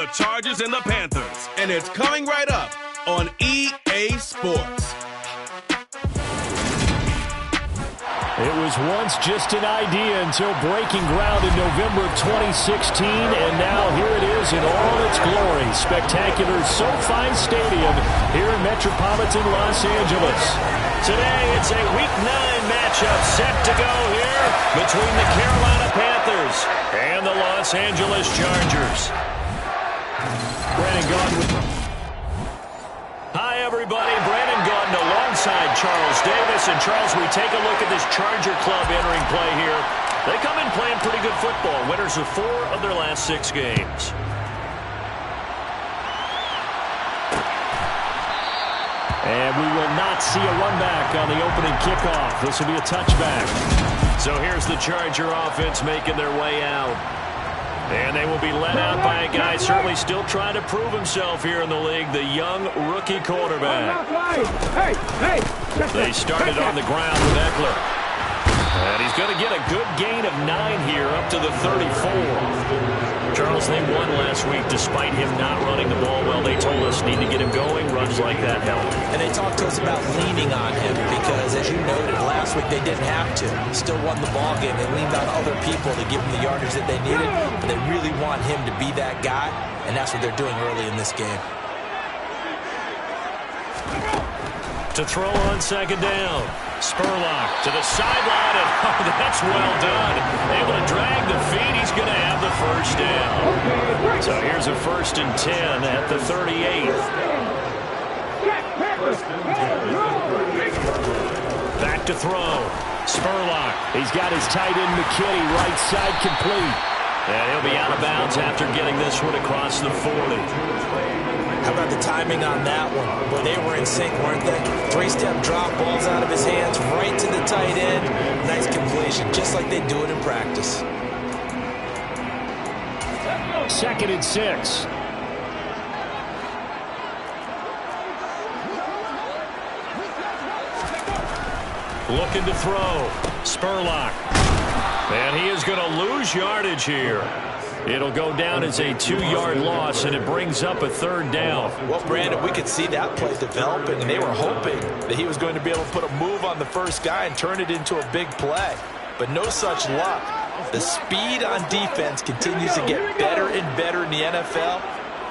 The Chargers and the Panthers, and it's coming right up on EA Sports. It was once just an idea until breaking ground in November of 2016, and now here it is in all its glory. Spectacular SoFi Stadium here in metropolitan Los Angeles. Today, it's a Week 9 matchup set to go here between the Carolina Panthers and the Los Angeles Chargers. Brandon Gaudin with... Hi, everybody. Brandon Gaudin alongside Charles Davis. And, Charles, we take a look at this Charger club entering play here. They come in playing pretty good football. Winners of 4 of their last 6 games. And we will not see a run back on the opening kickoff. This will be a touchback. So here's the Charger offense making their way out. And they will be led out by a guy certainly still trying to prove himself here in the league, the young rookie quarterback. They started on the ground with Eckler. And he's going to get a good gain of 9 here up to the 34. Charles, they won last week despite him not running the ball well. They told us need to get him going. Runs like that help. And they talked to us about leaning on him because, as you noted, last week they didn't have to. Still won the ball game. They leaned on other people to give them the yardage that they needed. But they really want him to be that guy, and that's what they're doing early in this game. To throw on second down. Spurlock to the sideline, and oh, that's well done. Able to drag the feet. He's going to have the first down. So here's a 1st and 10 at the 38. Back to throw. Spurlock. He's got his tight end McKinney right side complete. And he'll be out of bounds after getting this one across the 40. How about the timing on that one? Boy, they were in sync, weren't they? 3-step drop, balls out of his hands, right to the tight end. Nice completion, just like they do it in practice. 2nd and 6. Looking to throw. Spurlock. And he is going to lose yardage here. It'll go down as a 2-yard loss, and it brings up a 3rd down. Well, Brandon, we could see that play developing, and they were hoping that he was going to be able to put a move on the first guy and turn it into a big play. But no such luck. The speed on defense continues to get better and better in the NFL.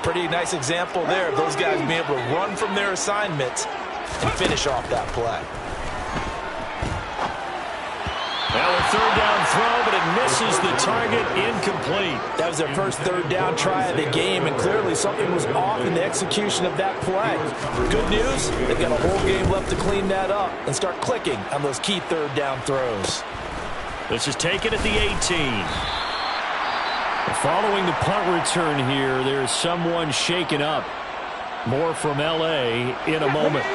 Pretty nice example there of those guys being able to run from their assignments and finish off that play. Now a 3rd down throw, but it misses the target, incomplete. That was their first 3rd down try of the game, and clearly something was off in the execution of that play. Good news, they've got a whole game left to clean that up and start clicking on those key 3rd down throws. This is taken at the 18. Following the punt return here, there's someone shaken up. More from L.A. in a moment.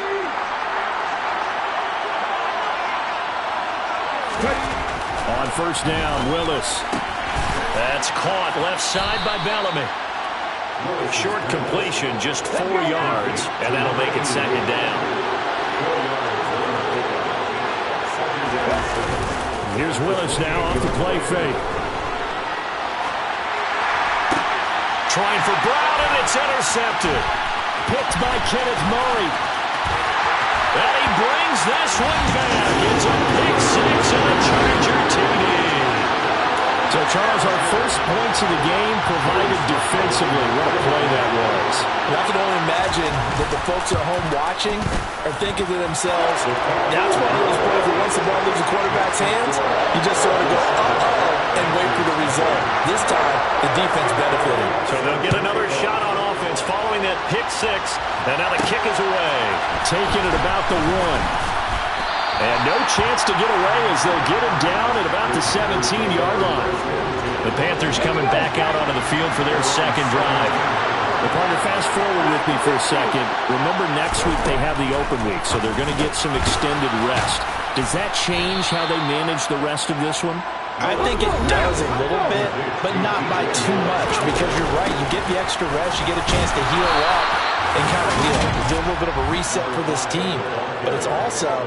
On 1st down, Willis. That's caught left side by Bellamy. Short completion, just 4 yards, and that'll make it 2nd down. Here's Willis now off the play fake. Trying for Brown, and it's intercepted. Picked by Kenneth Murray. And he brings this one back. It's a pick 6 and a Charger TD. So, Charles, our first points of the game provided defensively. What a play that was. And I can only imagine that the folks at home watching are thinking to themselves, that's one of those plays where once the ball leaves the quarterback's hands, you just sort of go, uh-oh, and wait for the result. This time, the defense benefited. So they'll get another shot on offense following that pick 6, and now the kick is away. Taking it about the 1. And no chance to get away as they'll get him down at about the 17-yard line. The Panthers coming back out onto the field for their 2nd drive. Well, partner, fast forward with me for a second. Remember, next week they have the open week, so they're going to get some extended rest. Does that change how they manage the rest of this one? I think it does a little bit, but not by too much, because you're right. You get the extra rest, you get a chance to heal up and kind of do a little bit of a reset for this team. But it's also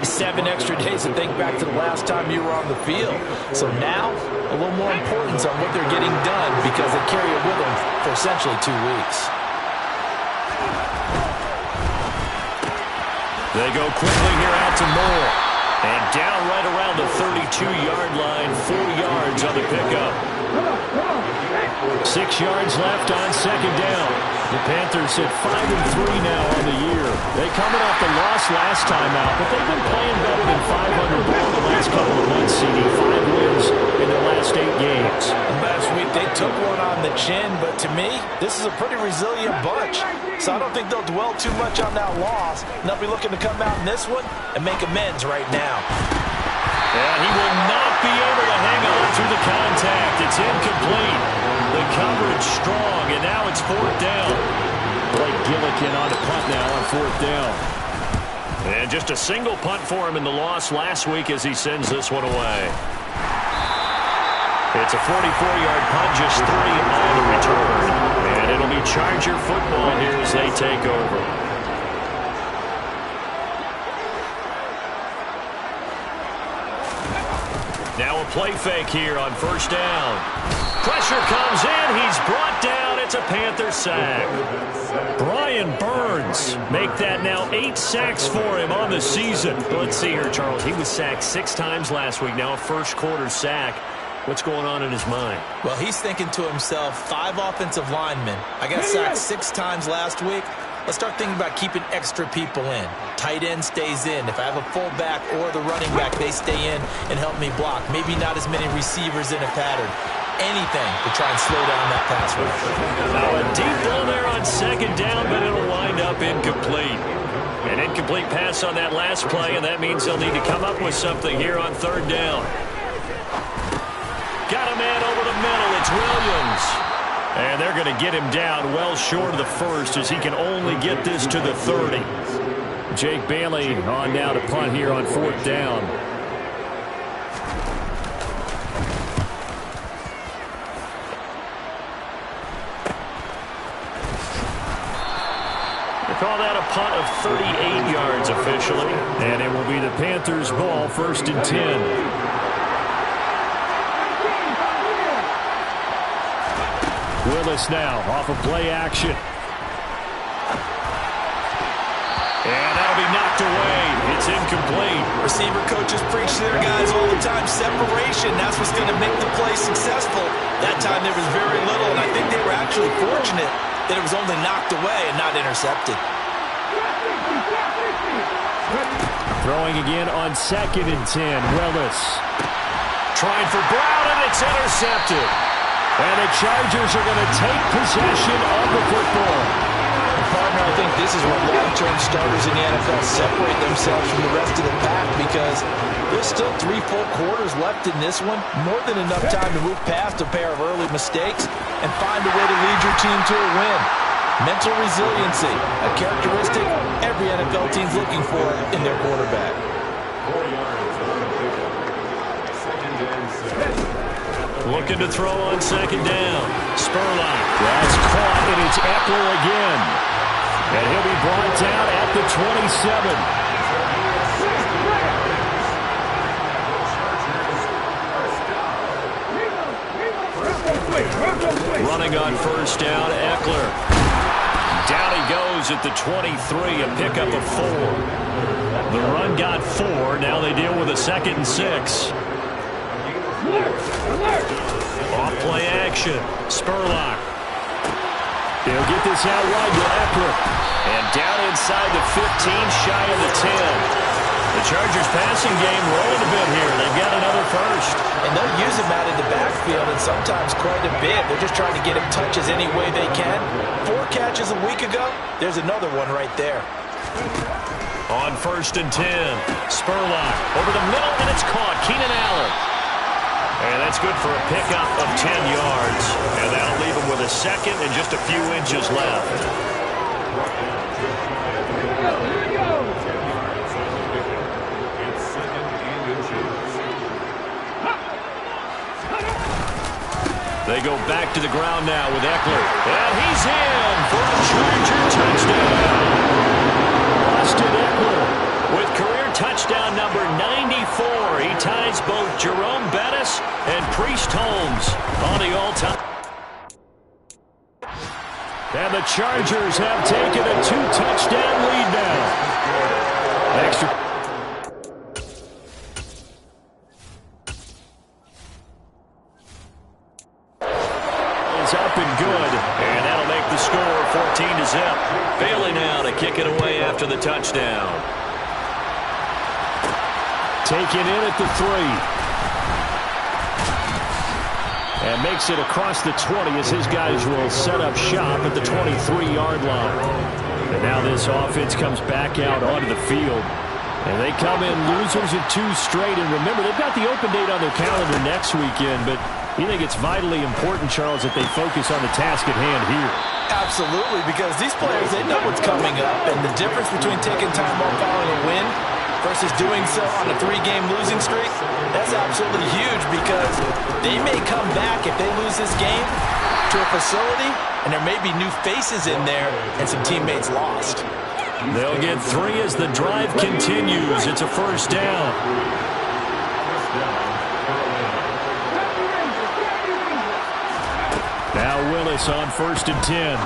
7 extra days to think back to the last time you were on the field. So now, a little more importance on what they're getting done because they carry it with them for essentially 2 weeks. They go quickly here out to Moore. And down right around the 32-yard line, 4 yards on the pickup. 6 yards left on second down. The Panthers at 5-3 now on the year. They coming off the loss last time out, but they've been playing better than 500 ball the last couple of months, CD. 5 wins in their last 8 games. Last week they took one on the chin, but to me, this is a pretty resilient bunch. So I don't think they'll dwell too much on that loss. And they'll be looking to come out in this one and make amends right now. And he will not be able to hang on through the contact. It's incomplete. The coverage strong, and now it's 4th down. Blake Gillikin on the punt now on 4th down. And just a single punt for him in the loss last week as he sends this one away. It's a 44-yard punt, just 3 on the return. And it'll be Charger football here as they take over. Now a play fake here on 1st down. Pressure comes in. He's brought down. It's a Panther sack. Brian Burns make that now 8 sacks for him on the season. Let's see here, Charles. He was sacked 6 times last week. Now a first-quarter sack. What's going on in his mind? Well, he's thinking to himself, 5 offensive linemen. I got sacked 6 times last week. Let's start thinking about keeping extra people in. Tight end stays in. If I have a fullback or the running back, they stay in and help me block. Maybe not as many receivers in a pattern. Anything to try and slow down that pass rush. Now a deep ball there on 2nd down, but it'll wind up incomplete. An incomplete pass on that last play, and that means they'll need to come up with something here on 3rd down. Got a man over the middle. It's Williams. And they're going to get him down well short of the 1st as he can only get this to the 30. Jake Bailey on now to punt here on 4th down. They call that a punt of 38 yards officially. And it will be the Panthers' ball, 1st and 10. Willis now off of play action. And that'll be knocked away. It's incomplete. Receiver coaches preach to their guys all the time. Separation, that's what's going to make the play successful. That time there was very little, and I think they were actually fortunate that it was only knocked away and not intercepted. Throwing again on 2nd and 10. Willis trying for Brown, and it's intercepted. And the Chargers are going to take possession of the football. Partner, I think this is where long-term starters in the NFL separate themselves from the rest of the pack because there's still 3 full quarters left in this one. More than enough time to move past a pair of early mistakes and find a way to lead your team to a win. Mental resiliency, a characteristic every NFL team's looking for in their quarterback. Looking to throw on 2nd down. Spurlock. That's caught, and it's Eckler again. And he'll be brought down at the 27. Running on 1st down, Eckler. Down he goes at the 23, a pickup of 4. The run got 4. Now they deal with a 2nd and 6. Off play action. Spurlock. He'll get this out wide to Eckler. And down inside the 15, shy of the 10. The Chargers passing game rolling a bit here. They've got another 1st. And they'll use him out in the backfield and sometimes quite a bit. They're just trying to get him touches any way they can. 4 catches a week ago. There's another one right there. On 1st and 10. Spurlock over the middle, and it's caught. Keenan Allen. And that's good for a pickup of 10 yards. And that'll leave him with a 2nd and just a few inches left. They go back to the ground now with Eckler. And he's in for a Charger touchdown. Austin Eckler with career touchdown number 94. He ties both Jerome Bettis and Priest Holmes on the all-time. And the Chargers have taken a 2-touchdown lead now. Extra. Up and good, and that'll make the score 14-0. Bailey now to kick it away after the touchdown. Taken in at the 3. And makes it across the 20 as his guys will set up shop at the 23-yard line. And now this offense comes back out onto the field. And they come in losers of 2 straight. And remember, they've got the open date on their calendar next weekend, but you think it's vitally important, Charles, that they focus on the task at hand here? Absolutely, because these players, they know what's coming up, and the difference between taking time off following a win versus doing so on a 3-game losing streak, that's absolutely huge because they may come back if they lose this game to a facility, and there may be new faces in there and some teammates lost. They'll get 3 as the drive continues. It's a first down. Now Willis on 1st and 10.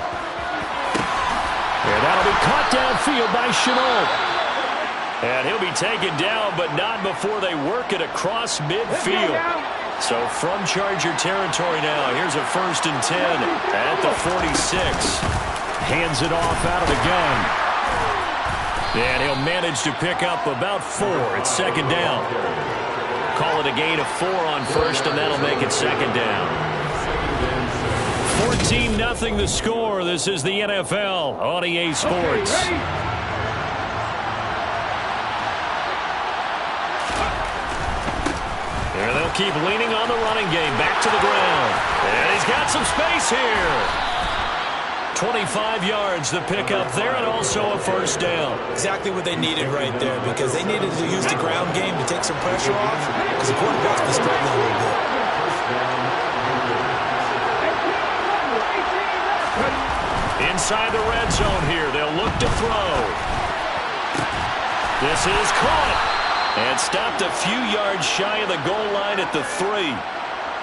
And that'll be caught downfield by Chenault. And he'll be taken down, but not before they work it across midfield. So from Charger territory now, here's a 1st and 10 at the 46. Hands it off out of the gun. And he'll manage to pick up about 4. It's 2nd down. Call it a gain of 4 on 1st, and that'll make it 2nd down. 14-0 the score. This is the NFL on EA Sports. And they'll keep leaning on the running game. Back to the ground. And he's got some space here. 25 yards to pick up there, and also a first down. Exactly what they needed right there, because they needed to use the ground game to take some pressure off, because the quarterback's been struggling a little bit. Inside the red zone here, they'll look to throw. This is caught and stopped a few yards shy of the goal line at the 3.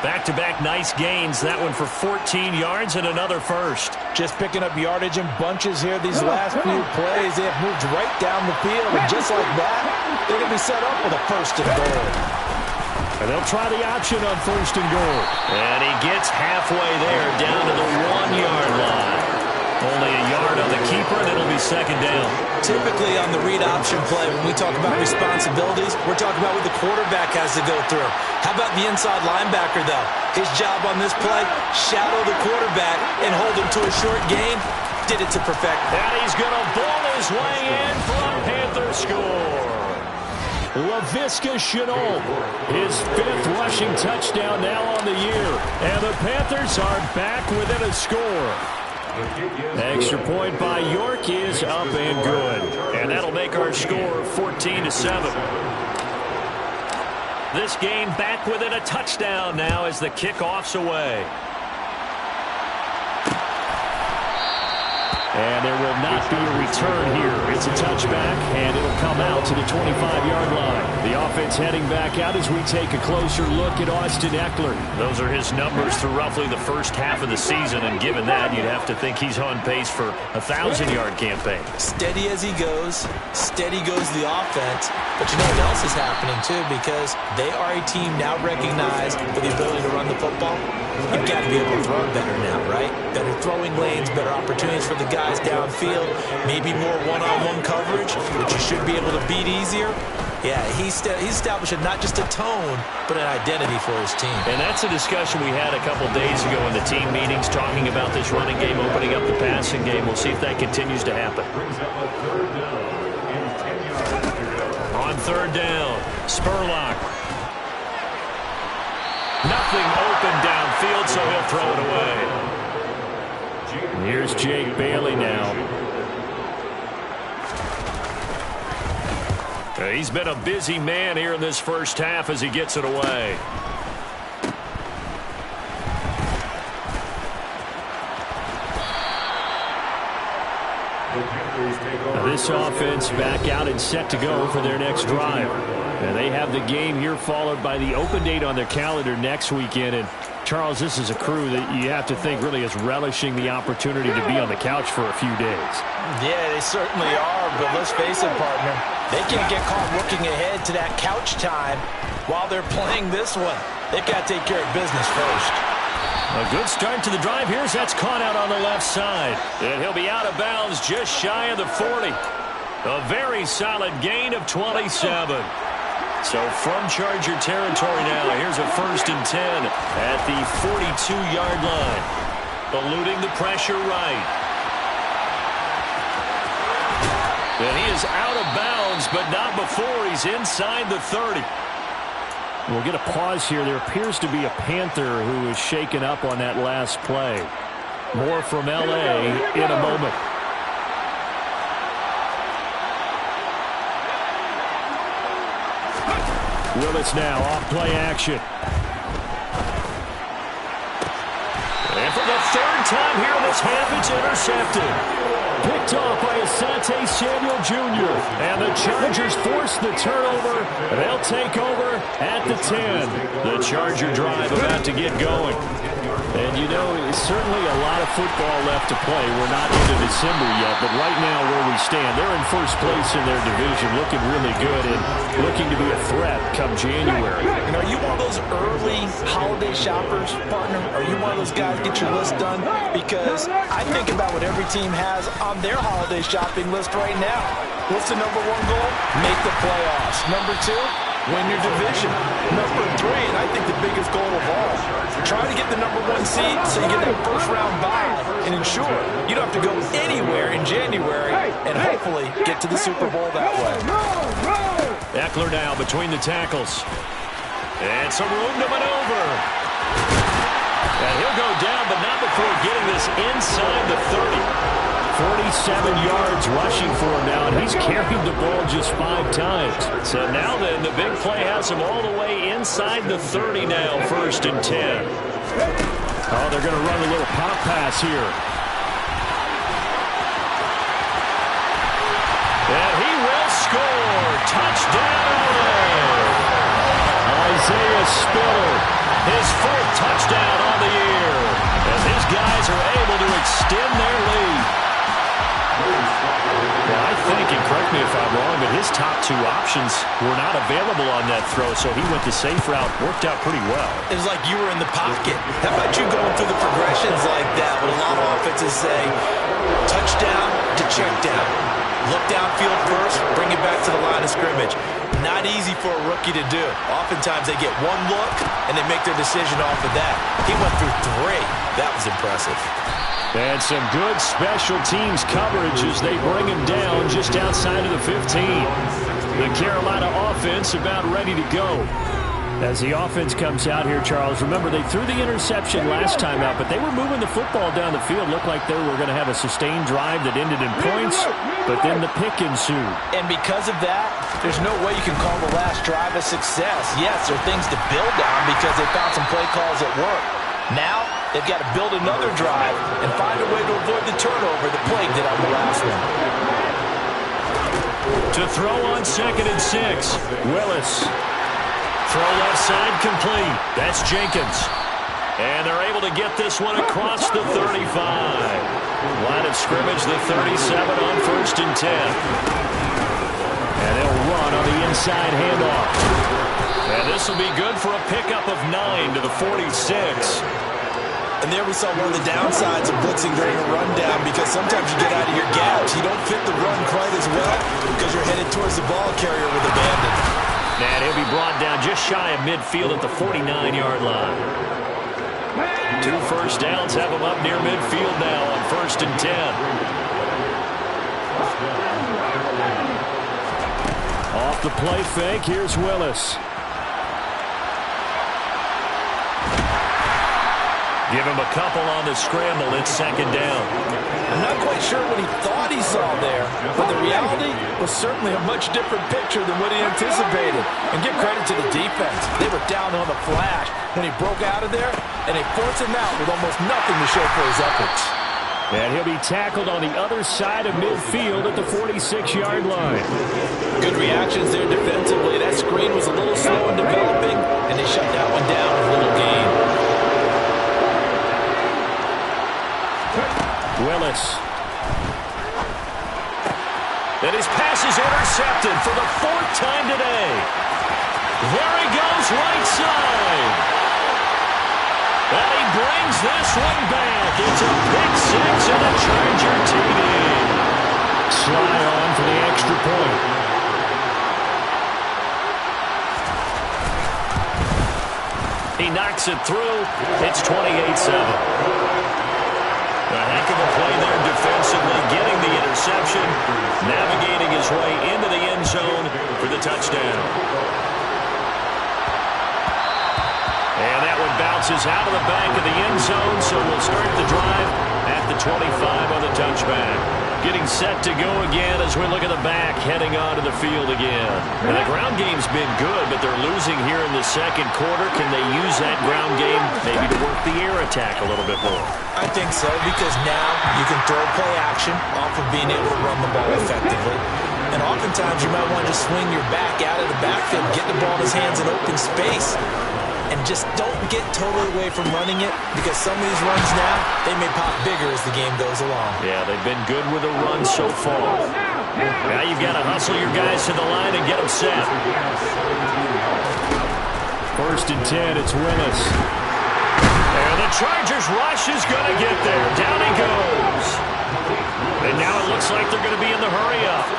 Back-to-back nice gains. That one for 14 yards and another first. Just picking up yardage in bunches here these last few plays. They have moved right down the field, and just like that, they're going to be set up with a 1st and goal. And they'll try the option on 1st and goal. And he gets halfway there, down to the 1-yard line. Only a yard on the keeper, and it'll be 2nd down. Typically on the read option play, when we talk about responsibilities, we're talking about what the quarterback has to go through. How about the inside linebacker, though? His job on this play, shadow the quarterback and hold him to a short gain. Did it to perfection. And he's going to ball his way in for a Panther score. Laviska Shenault, his 5th rushing touchdown now on the year. And the Panthers are back within a score. Extra point by York is up and good. And that'll make our score 14-7. This game back within a touchdown now as the kickoff's away. And there will not be a return here. It's a touchback, and it'll come out to the 25-yard line. The offense heading back out as we take a closer look at Austin Eckler. Those are his numbers through roughly the first half of the season, and given that, you'd have to think he's on pace for a 1,000-yard campaign. Steady as he goes, steady goes the offense. But you know what else is happening, too, because they are a team now recognized for the ability to run the football. You've got to be able to throw better now, right? Better throwing lanes, better opportunities for the guys downfield, maybe more one-on-one coverage, which you should be able to beat easier. Yeah, he's establishing not just a tone, but an identity for his team. And that's a discussion we had a couple days ago in the team meetings, talking about this running game, opening up the passing game. We'll see if that continues to happen. On 3rd down, Spurlock. Nothing open downfield, so he'll throw it away. Here's Jake Bailey now. He's been a busy man here in this first half as he gets it away. Now this offense back out and set to go for their next drive. And they have the game here followed by the open date on their calendar next weekend. And Charles, this is a crew that you have to think really is relishing the opportunity to be on the couch for a few days. Yeah, they certainly are, but let's face it, partner. They can't get caught looking ahead to that couch time while they're playing this one. They've got to take care of business first. A good start to the drive here as that's caught out on the left side. And he'll be out of bounds just shy of the 40. A very solid gain of 27. So from Charger territory now, here's a 1st and 10 at the 42-yard line. Eluding the pressure right. And he is out of bounds, but not before he's inside the 30. We'll get a pause here. There appears to be a Panther who is shaken up on that last play. More from L.A. in a moment. Willis now off play action. And for the 3rd time here in this half, it's intercepted. Picked off by Asante Samuel Jr. And the Chargers force the turnover. They'll take over at the 10. The Charger drive about to get going. And, you know, certainly a lot of football left to play. We're not into December yet, but right now where we stand, they're in first place in their division, looking really good and looking to be a threat come January. And are you one of those early holiday shoppers, partner? Are you one of those guys get your list done? Because I think about what every team has on their holiday shopping list right now. What's the number 1 goal? Make the playoffs. Number 2? Win your division. Number 3, and I think the biggest goal of all, try to get the number 1 seed so you get that first-round bye and ensure you don't have to go anywhere in January and hopefully get to the Super Bowl that way. Eckler now between the tackles. And some room to maneuver. And he'll go down, but not before getting this inside the 30. 47 yards rushing for him now, and he's carried the ball just 5 times. So now then, the big play has him all the way inside the 30 now, 1st and 10. Oh, they're going to run a little pop pass here. And he will score. Touchdown! Isaiah Spiller, his 4th touchdown on the year, as his guys are able to extend their lead. Well, I think, and correct me if I'm wrong, but his top 2 options were not available on that throw, so he went the safe route, worked out pretty well. It was like you were in the pocket. How about you going through the progressions like that? What a lot of offenses say, touchdown to check down. Look downfield first, bring it back to the line of scrimmage. Not easy for a rookie to do. Oftentimes they get 1 look, and they make their decision off of that. He went through 3. That was impressive. And some good special teams coverage as they bring him down just outside of the 15. The Carolina offense about ready to go. As the offense comes out here, Charles, remember they threw the interception last time out, but they were moving the football down the field. Looked like they were going to have a sustained drive that ended in points, but then the pick ensued. And because of that, there's no way you can call the last drive a success. Yes, there are things to build on because they found some play calls that work. Now, they've got to build another drive and find a way to avoid the turnover that plagued it on the last one. To throw on 2nd and 6, Willis. Throw left side complete. That's Jenkins. And they're able to get this one across the 35. Line of scrimmage, the 37 on 1st and 10. And they'll run on the inside handoff. And this will be good for a pickup of 9 to the 46. And there we saw one of the downsides of blitzing during a rundown because sometimes you get out of your gaps. You don't fit the run quite as well because you're headed towards the ball carrier with abandon. And he'll be brought down just shy of midfield at the 49-yard line. 2 first downs have him up near midfield now on 1st and 10. Off the play fake, here's Willis. Give him a couple on the scramble. It's 2nd down. I'm not quite sure what he thought he saw there, but the reality was certainly a much different picture than what he anticipated. And give credit to the defense. They were down on the flash when he broke out of there, and they forced him out with almost nothing to show for his efforts. And he'll be tackled on the other side of midfield at the 46-yard line. Good reactions there defensively. That screen was a little slow in developing, and they shut that one down with a little gain. Willis. And his pass is intercepted for the 4th time today. There he goes, right side. And he brings this one back. It's a pick six and a Charger TD. Sly on for the extra point. He knocks it through. It's 28-7. A heck of a play there defensively, getting the interception, navigating his way into the end zone for the touchdown. And that one bounces out of the back of the end zone, so we'll start the drive at the 25 on the touchback. Getting set to go again as we look at the back, heading onto the field again. And the ground game's been good, but they're losing here in the second quarter. Can they use that ground game maybe to work the air attack a little bit more? I think so, because now you can throw play action off of being able to run the ball effectively. And oftentimes you might want to just swing your back out of the backfield, get the ball in his hands in open space. And just don't get totally away from running it, because some of these runs now, they may pop bigger as the game goes along. Yeah, they've been good with a run so far. Now you've got to hustle your guys to the line and get them set. 1st and 10, it's Willis. And the Chargers rush is going to get there. Down he goes. And now it looks like they're going to be in the hurry-up.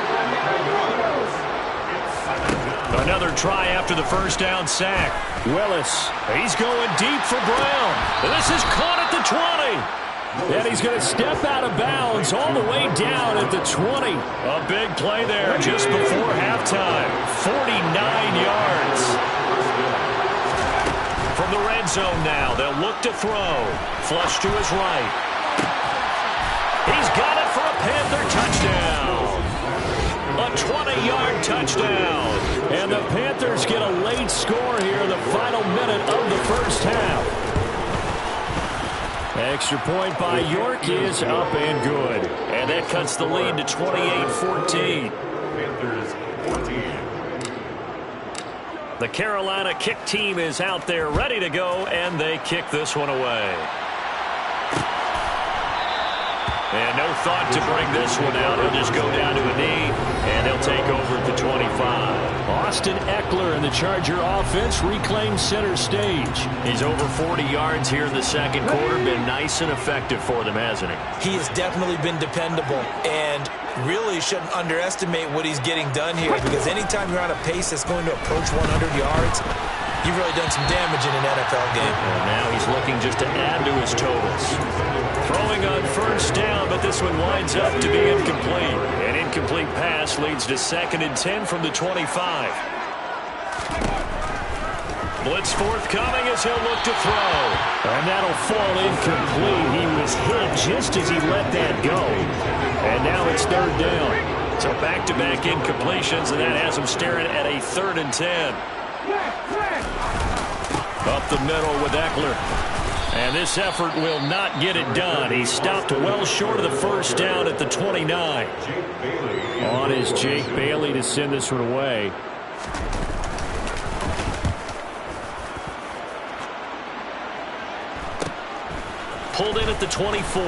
Another try after the first down sack. Willis, he's going deep for Brown. And this is caught at the 20. And he's going to step out of bounds all the way down at the 20. A big play there just before halftime. 49 yards. From the red zone now, they'll look to throw. Flush to his right. He's got it for a Panther touchdown. A 20-yard touchdown. And the Panthers get a late score here in the final minute of the first half. Extra point by York is up and good. And that cuts the lead to 28-14. The Carolina kick team is out there ready to go, and they kick this one away. And no thought to bring this one out. He'll just go down to a knee, and they'll take over at the 25. Austin Eckler and the Charger offense reclaim center stage. He's over 40 yards here in the second quarter. Been nice and effective for them, hasn't he? He has definitely been dependable, and really shouldn't underestimate what he's getting done here, because anytime you're on a pace that's going to approach 100 yards, you've really done some damage in an NFL game. And now he's looking just to add to his totals. Throwing on first down, but this one winds up to be incomplete. An incomplete pass leads to 2nd and 10 from the 25. Blitz forthcoming as he'll look to throw. And that'll fall incomplete. He was hit just as he let that go. And now it's 3rd down. So back-to-back incompletions, and that has him staring at a 3rd and 10. Up the middle with Eckler. And this effort will not get it done. He stopped well short of the first down at the 29. On is Jake Bailey to send this one away. Pulled in at the 24.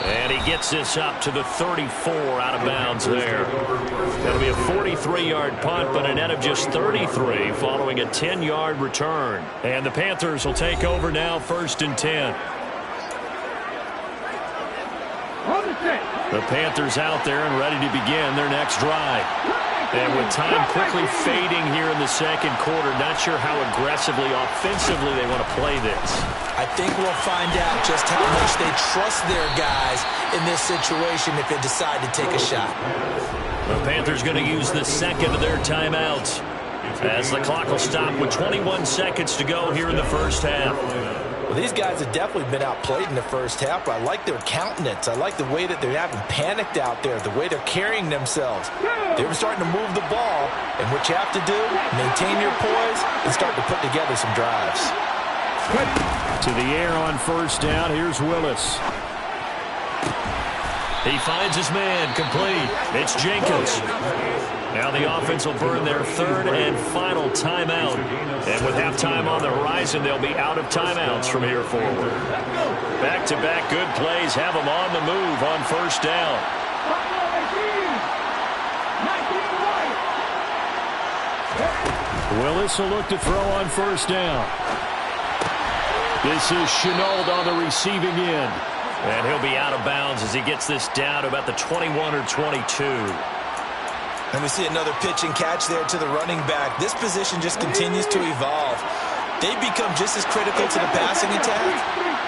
And he gets this up to the 34 out of bounds there. That'll be a 43-yard punt, but a net of just 33 following a 10-yard return. And the Panthers will take over now, 1st and 10. The Panthers out there and ready to begin their next drive. And with time quickly fading here in the second quarter, not sure how aggressively, offensively they want to play this. I think we'll find out just how much they trust their guys in this situation if they decide to take a shot. The Panthers going to use the second of their timeouts as the clock will stop with 21 seconds to go here in the first half. Well, these guys have definitely been outplayed in the first half, but I like their countenance. I like the way that they're having panicked out there, the way they're carrying themselves. They were starting to move the ball, and what you have to do, maintain your poise and start to put together some drives. To the air on first down. Here's Willis. He finds his man, complete. It's Jenkins. Now the offense will burn their third and final timeout. And with halftime on the horizon, they'll be out of timeouts from here forward. Back-to-back good plays have them on the move on first down. Willis will look to throw on first down. This is Chenault on the receiving end. And he'll be out of bounds as he gets this down to about the 21 or 22. And we see another pitch and catch there to the running back. This position just continues to evolve. They become just as critical to the passing attack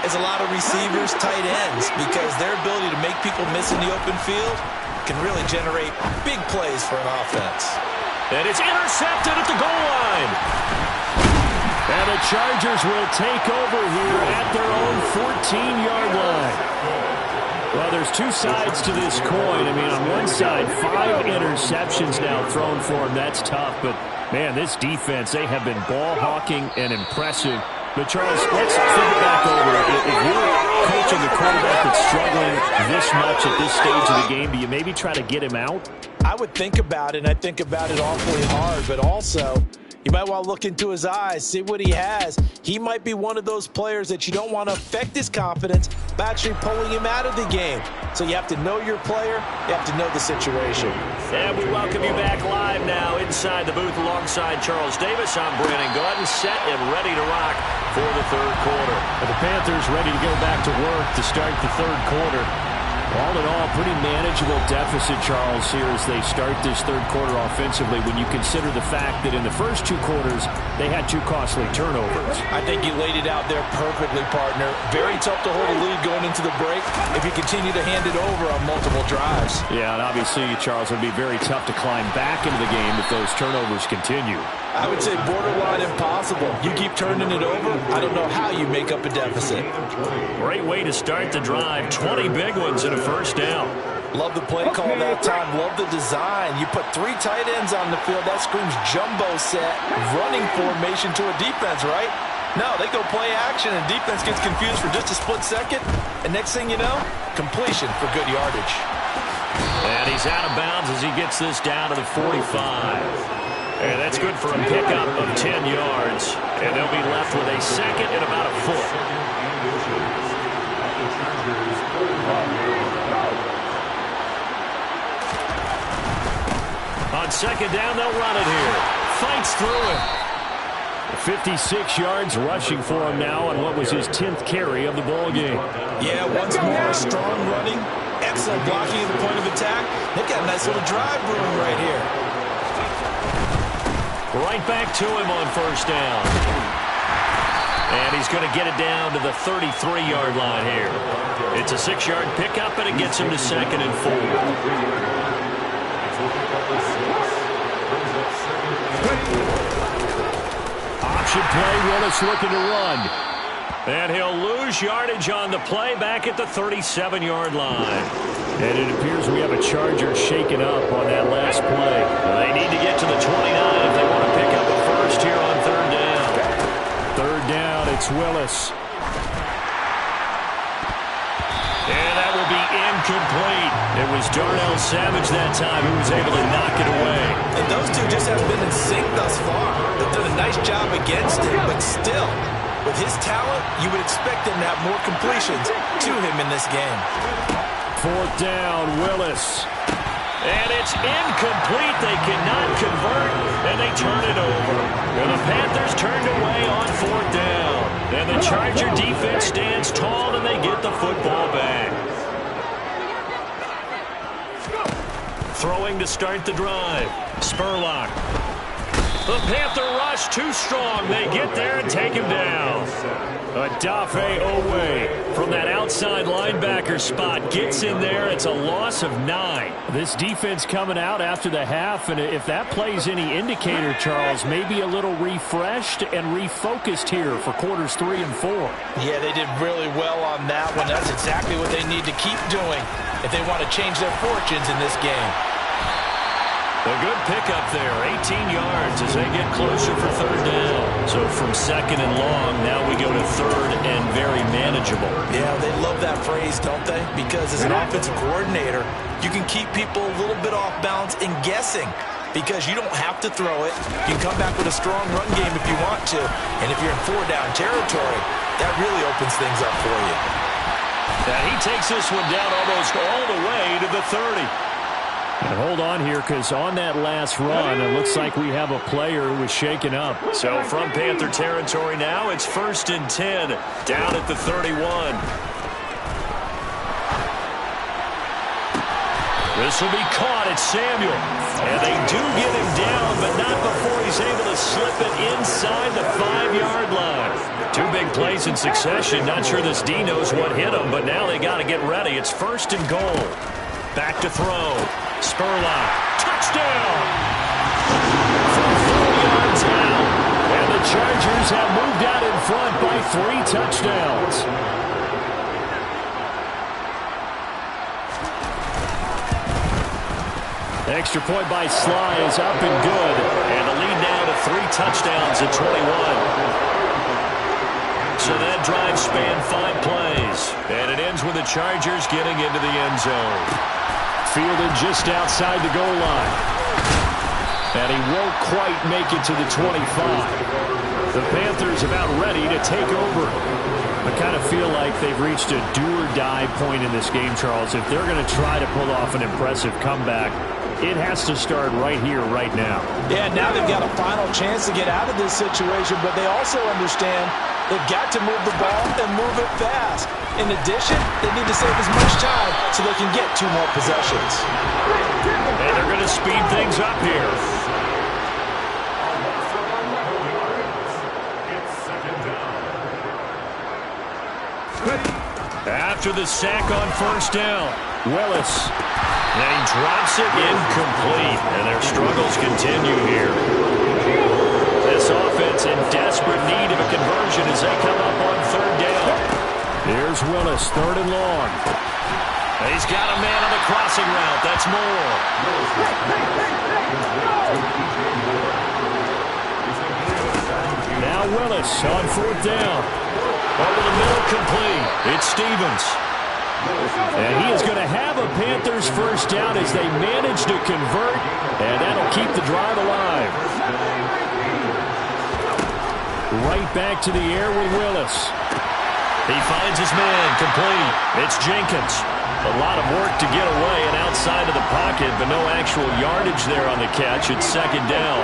as a lot of receivers, tight ends, because their ability to make people miss in the open field can really generate big plays for an offense. And it's intercepted at the goal line. And the Chargers will take over here at their own 14-yard line. Well, there's two sides to this coin. I mean, on one side, 5 interceptions now thrown for him. That's tough. But, man, this defense, they have been ball hawking and impressive. But, Charles, let's flip it back over. If you're coaching a quarterback that's struggling this much at this stage of the game, do you maybe try to get him out? I would think about it, and I think about it awfully hard. But also, you might want to look into his eyes, see what he has. He might be one of those players that you don't want to affect his confidence by actually pulling him out of the game. So you have to know your player. You have to know the situation. And we welcome you back live now inside the booth alongside Charles Davis. I'm Brandon Gaudin, set and ready to rock for the third quarter. And the Panthers ready to go back to work to start the third quarter. All in all, pretty manageable deficit, Charles, here as they start this third quarter offensively when you consider the fact that in the first 2 quarters, they had 2 costly turnovers. I think you laid it out there perfectly, partner. Very tough to hold a lead going into the break if you continue to hand it over on multiple drives. Yeah, and obviously, Charles, it would be very tough to climb back into the game if those turnovers continue. I would say borderline impossible. You keep turning it over, I don't know how you make up a deficit. Great way to start the drive. 20 big ones and a first down. Love the play call that time. Love the design. You put 3 tight ends on the field. That screams jumbo set, running formation to a defense, right? No, they go play action, and defense gets confused for just a split second. And next thing you know, completion for good yardage. And he's out of bounds as he gets this down to the 45. And that's good for a pickup of 10 yards. And they'll be left with a second and about a foot. On second down, they'll run it here. Fights through it. 56 yards rushing for him now on what was his 10th carry of the ball game. Yeah, once more, strong running, excellent blocking at the point of attack. They've got a nice little drive brewing right here. Right back to him on first down. And he's going to get it down to the 33-yard line here. It's a 6-yard pickup, and it gets him to second and 4. Option play, Willis looking to run. And he'll lose yardage on the play back at the 37-yard line. And it appears we have a Charger shaken up on that last play. They need to get to the 29 if they want to pick up a first here on third down. Third down, it's Willis. And that will be incomplete. It was Darnell Savage that time who was able to knock it away. And those two just haven't been in sync thus far. They've done a nice job against it, but still, with his talent, you would expect him to have more completions to him in this game. Fourth down, Willis. And it's incomplete. They cannot convert, and they turn it over. And the Panthers turned away on fourth down. And the Charger defense stands tall, and they get the football back. Throwing to start the drive. Spurlock. The Panther rush too strong. They get there and take him down. Adafe Owe from that outside linebacker spot gets in there. It's a loss of 9. This defense coming out after the half, and if that plays any indicator, Charles, maybe a little refreshed and refocused here for quarters 3 and 4. Yeah, they did really well on that one. That's exactly what they need to keep doing if they want to change their fortunes in this game. A good pickup there, 18 yards as they get closer for third down. So from second and long, now we go to third and very manageable. Yeah, they love that phrase, don't they? Because as an offensive coordinator, you can keep people a little bit off balance and guessing because you don't have to throw it. You can come back with a strong run game if you want to. And if you're in four-down territory, that really opens things up for you. And he takes this one down almost all the way to the 30. And hold on here, because on that last run, it looks like we have a player who was shaken up. So from Panther territory now, it's 1st and 10, down at the 31. This will be caught. It's Samuel. And they do get him down, but not before he's able to slip it inside the 5-yard line. 2 big plays in succession. Not sure this D knows what hit him, but now they got to get ready. It's 1st and goal. Back to throw. Spurlock. Touchdown! From 4 yards out. And the Chargers have moved out in front by 3 touchdowns. Extra point by Sly is up and good. And the lead now to 3 touchdowns at 21. So that drive spanned 5 plays. And it ends with the Chargers getting into the end zone. Fielded just outside the goal line. And he won't quite make it to the 25. The Panthers about ready to take over. I kind of feel like they've reached a do-or-die point in this game, Charles. If they're going to try to pull off an impressive comeback, it has to start right here, right now. Yeah, now they've got a final chance to get out of this situation, but they also understand they've got to move the ball and move it fast. In addition, they need to save as much time so they can get 2 more possessions. And they're going to speed things up here. After the sack on 1st down, Willis. And he drops it incomplete. And their struggles continue here. This offense in desperate need of a conversion as they come up on 3rd down. Here's Willis, 3rd and long. He's got a man on the crossing route. That's Moore. Now Willis on 4th down. Over the middle, complete. It's Stevens. And he is going to have a Panthers 1st down as they manage to convert, and that'll keep the drive alive. Right back to the air with Willis. He finds his man, complete. It's Jenkins. A lot of work to get away and outside of the pocket, but no actual yardage there on the catch. It's 2nd down.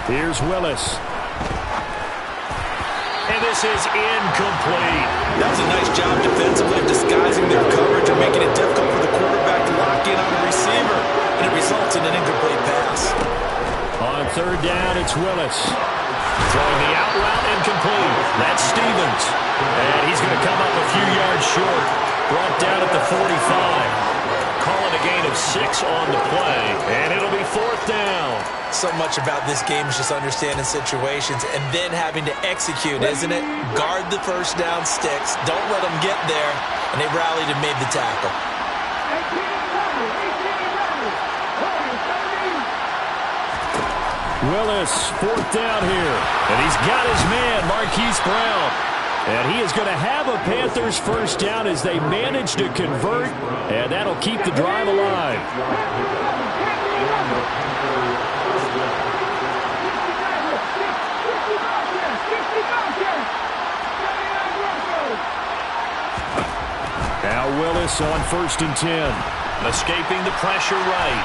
Here's Willis. And this is incomplete. That was a nice job defensively of disguising their coverage and making it difficult for the quarterback to lock in on the receiver. And it results in an incomplete pass. On 3rd down, it's Willis. Throwing the out route incomplete. That's Stevens. And he's going to come up a few yards short. Brought down at the 45. Calling a gain of 6 on the play. And it'll be 4th down. So much about this game is just understanding situations and then having to execute, isn't it? Guard the 1st down sticks. Don't let them get there. And they rallied and made the tackle. Willis, 4th down here. And he's got his man, Marquise Brown. And he is going to have a Panthers 1st down as they manage to convert. And that'll keep the drive alive. Now Willis on 1st and 10. Escaping the pressure right.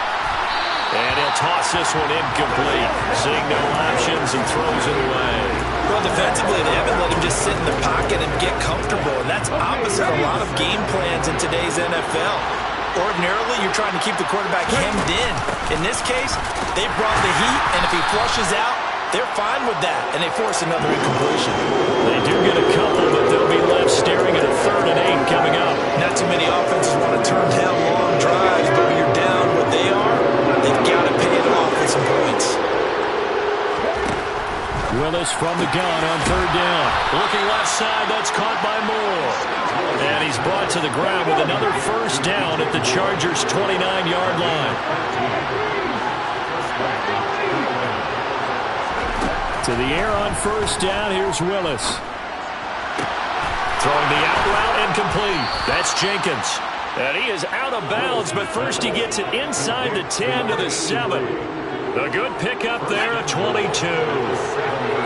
And he'll toss this one incomplete. Seeing no options and throws it away. Well, defensively, they haven't let him just sit in the pocket and get comfortable. And that's opposite a lot of game plans in today's NFL. Ordinarily, you're trying to keep the quarterback hemmed in. In this case, they brought the heat, and if he flushes out, they're fine with that, and they force another incompletion. They do get a couple, but they'll be left staring at a 3rd and 8 coming up. Not too many offenses want to turn down long drives, but when you're down what they are, they've Willis from the gun on third down. Looking left side, that's caught by Moore. And he's brought to the ground with another first down at the Chargers' 29-yard line. To the air on first down, here's Willis. Throwing the out route and complete. That's Jenkins. And he is out of bounds, but first he gets it inside the 10 to the 7. A good pickup there at 22.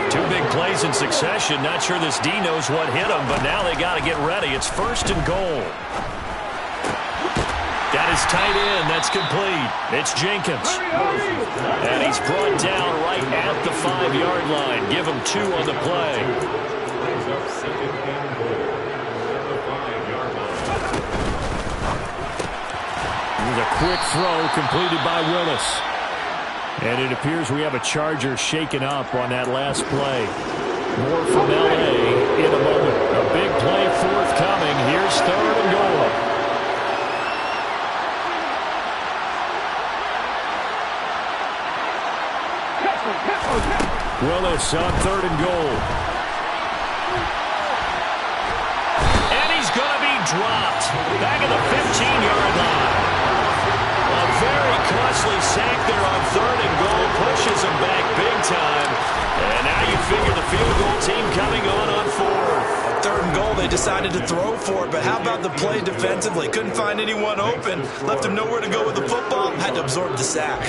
Two big plays in succession. Not sure this D knows what hit him, but now they got to get ready. It's first and goal. Got his tight end. That's complete. It's Jenkins. And he's brought down right at the 5-yard line. Give him 2 on the play. With a quick throw completed by Willis. And it appears we have a Charger shaken up on that last play. More from L.A. in a moment. A big play forthcoming. Here's third and goal. Willis on third and goal. And he's going to be dropped. Back at the 15-yard line. A very costly sack there on third and goal. Pushes him back big time. And now you figure the field goal team coming on fourth. Third and goal, they decided to throw for it. But how about the play defensively? Couldn't find anyone open. Left him nowhere to go with the football. Had to absorb the sack.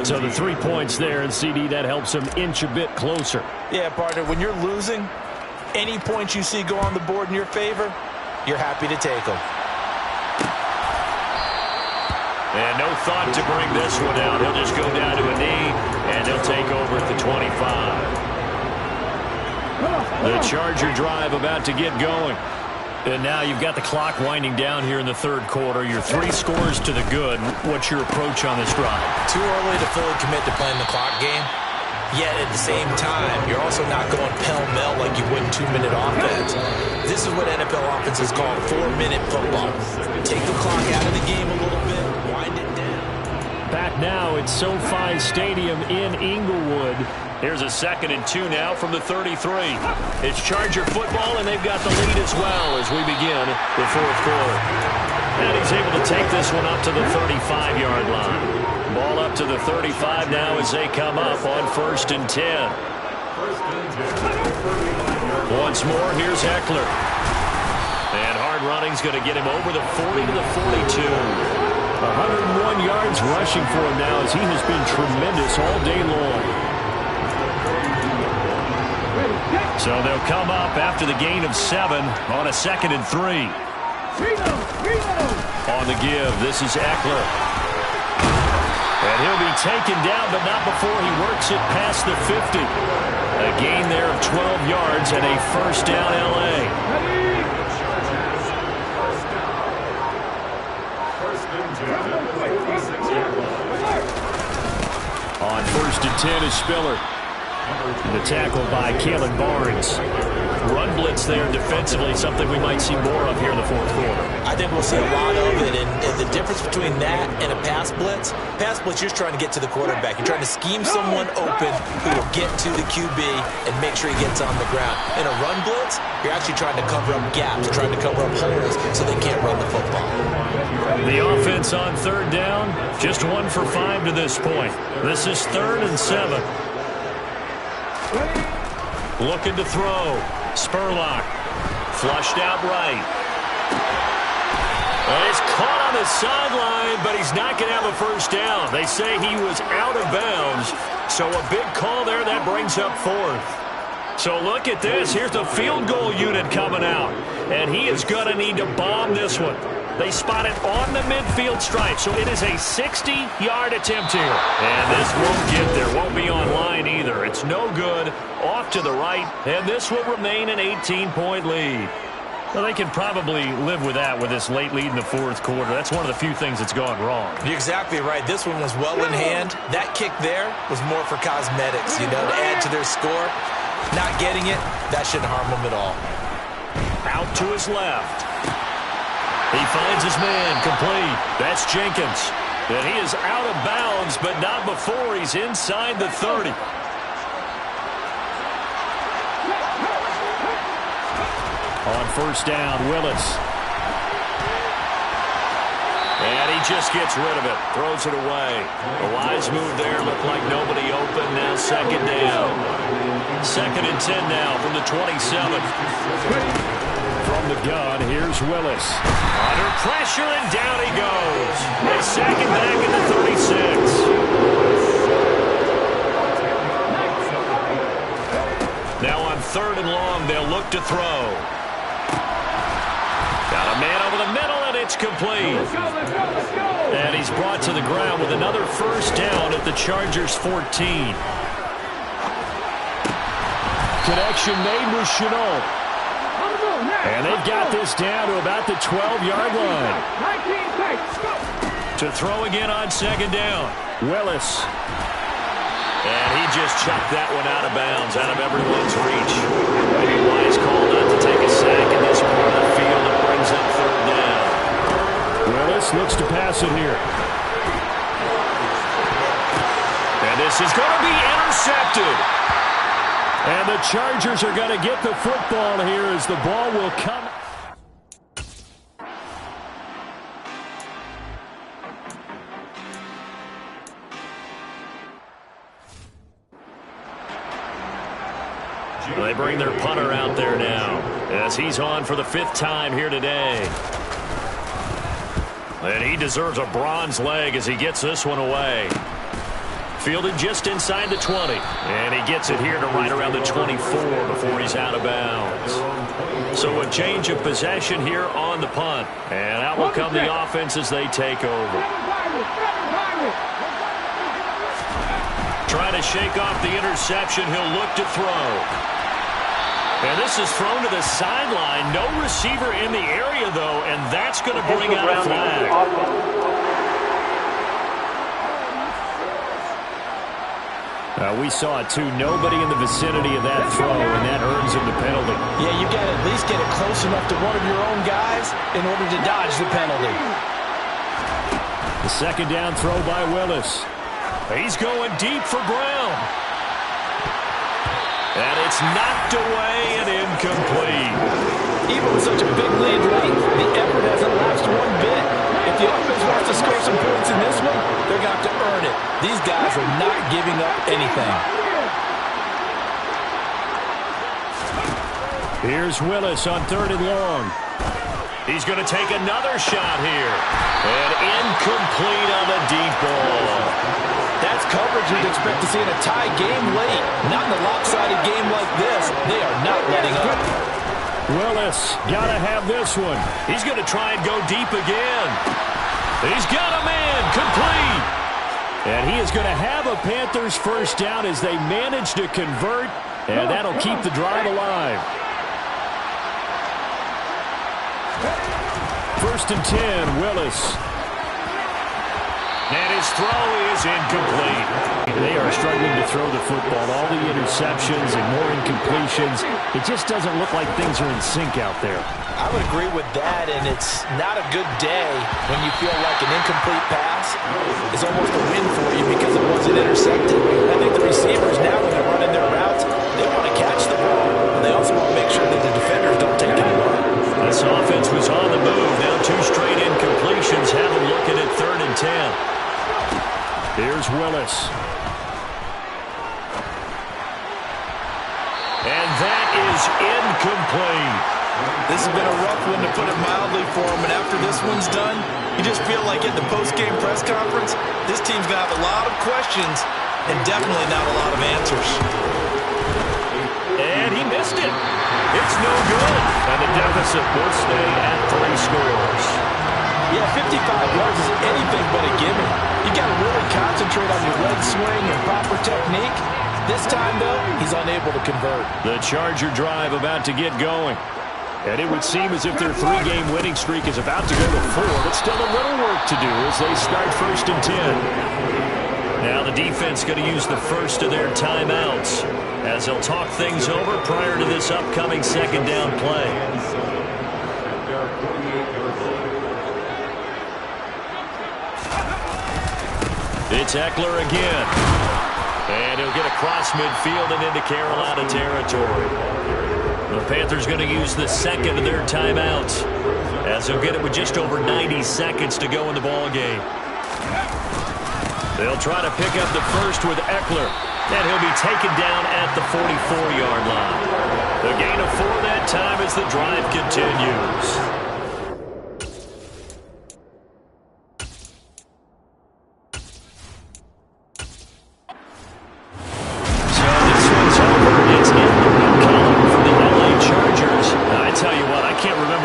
So the 3 points there, and CD, that helps him inch a bit closer. Yeah, partner, when you're losing, any points you see go on the board in your favor, you're happy to take them. And no thought to bring this one out. He'll just go down to a knee, and they'll take over at the 25. The Charger drive about to get going. And now you've got the clock winding down here in the third quarter. You're 3 scores to the good. What's your approach on this drive? Too early to fully commit to playing the clock game. Yet at the same time, you're also not going pell-mell like you would in 2-minute offense. This is what NFL offenses call 4-minute football. Take the clock out of the game a little bit, wind it down. Back now at SoFi Stadium in Inglewood. Here's a 2nd and 2 now from the 33. It's Charger football, and they've got the lead as well as we begin the fourth quarter. And he's able to take this one up to the 35-yard line. Ball up to the 35 now as they come up on 1st and 10. Once more, here's Eckler. And hard running's going to get him over the 40 to the 42. 101 yards rushing for him now as he has been tremendous all day long. So they'll come up after the gain of 7 on a 2nd and 3. On the give, this is Eckler. And he'll be taken down, but not before he works it past the 50. A gain there of 12 yards and a first down L.A. On 1st and 10 is Spiller. The tackle by Kalen Barnes. Run blitz there defensively, something we might see more of here in the fourth quarter. I think we'll see a lot of it, and the difference between that and a pass blitz, you're trying to get to the quarterback. You're trying to scheme someone open who will get to the QB and make sure he gets on the ground. In a run blitz, you're actually trying to cover up gaps, trying to cover up holes so they can't run the football. The offense on third down, just 1 for 5 to this point. This is 3rd and 7. Looking to throw. Spurlock. Flushed out right. And it's caught on the sideline, but he's not going to have a first down. They say he was out of bounds. So a big call there that brings up 4th. So look at this. Here's the field goal unit coming out. And he is going to need to bomb this one. They spot it on the midfield stripe, so it is a 60-yard attempt here. And this won't get there, won't be on line either. It's no good, off to the right, and this will remain an 18-point lead. Well, they can probably live with that with this late lead in the fourth quarter. That's one of the few things that's gone wrong. You're exactly right. This one was well in hand. That kick there was more for cosmetics, to add to their score. Not getting it, that shouldn't harm them at all. Out to his left. He finds his man complete. That's Jenkins. And he is out of bounds, but not before he's inside the 30. On first down, Willis. And he just gets rid of it. Throws it away. A wise move there. Looked like nobody open. Now second down. 2nd and 10 now from the 27. From the gun, here's Willis. Under pressure, and down he goes. They sack him back at the 36. Now on 3rd and long, they'll look to throw. Got a man over the middle, and it's complete. And he's brought to the ground with another first down at the Chargers' 14. Connection made with Chenault. And they've got this down to about the 12-yard line. To throw again on 2nd down. Willis. And he just chucked that one out of bounds, out of everyone's reach. Maybe wise call not to take a sack in this part of the field. It brings up 3rd down. Willis looks to pass it here. And this is going to be intercepted. And the Chargers are going to get the football here as the ball will come. They bring their punter out there now as he's on for the 5th time here today. And he deserves a bronze leg as he gets this one away. Fielded just inside the 20. And he gets it here to right around the 24 before he's out of bounds. So a change of possession here on the punt. And out will come the offense as they take over. Trying to shake off the interception. He'll look to throw. And this is thrown to the sideline. No receiver in the area, though, and that's going to bring out a flag. We saw it, too. Nobody in the vicinity of that throw, and that earns him the penalty. Yeah, you got to at least get it close enough to one of your own guys in order to dodge the penalty. The 2nd down throw by Willis. He's going deep for Brown. And it's knocked away and incomplete. Even with such a big lead late, the effort hasn't lapsed one bit. If the offense wants to score some points in this one, they're going to have to earn it. These guys are not giving up anything. Here's Willis on 3rd and long. He's going to take another shot here. And incomplete on the deep ball. That's coverage you'd expect to see in a tie game late. Not in a lopsided game like this. They are not letting up. Willis got to have this one. He's going to try and go deep again. He's got a man complete. And he is going to have a Panthers first down as they manage to convert. And that'll keep the drive alive. 1st and 10, Willis. And his throw is incomplete. They are struggling to throw the football. All the interceptions and more incompletions. It just doesn't look like things are in sync out there. I would agree with that, and it's not a good day when you feel like an incomplete pass is almost a win for you because it wasn't intercepted. I think the receivers now, when they're running their routes, they want to catch the ball, and they also want to make sure that the defenders don't take any more. This offense was on the move. Now 2 straight incompletions have them looking at 3rd and 10. Here's Willis. And that is incomplete. This has been a rough one, to put it mildly, for him. And after this one's done, you just feel like at the post-game press conference, this team's going to have a lot of questions and definitely not a lot of answers. And he missed it. It's no good. And the deficit will stay at 3 scores. Yeah, 55 yards is anything but a gimme. You got to really concentrate on your leg swing and proper technique. This time, though, he's unable to convert. The Charger drive about to get going. And it would seem as if their 3-game winning streak is about to go to 4, but still a little work to do as they start 1st and 10. Now the defense going to use the first of their timeouts as they'll talk things over prior to this upcoming 2nd down play. It's Eckler again. And he'll get across midfield and into Carolina territory. The Panthers going to use the second of their timeouts, as they'll get it with just over 90 seconds to go in the ball game. They'll try to pick up the first with Eckler, and he'll be taken down at the 44-yard line. The gain of 4 that time as the drive continues.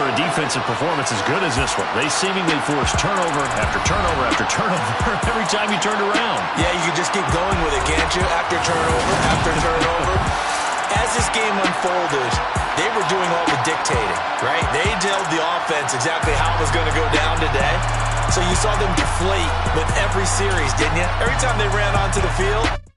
Defensive performance as good as this one. They seemingly forced turnover after turnover after turnover every time you turned around. Yeah, you can just keep going with it, can't you? After turnover after turnover. As this game unfolded, they were doing all the dictating, right? They told the offense exactly how it was going to go down today. So you saw them deflate with every series, didn't you? Every time they ran onto the field,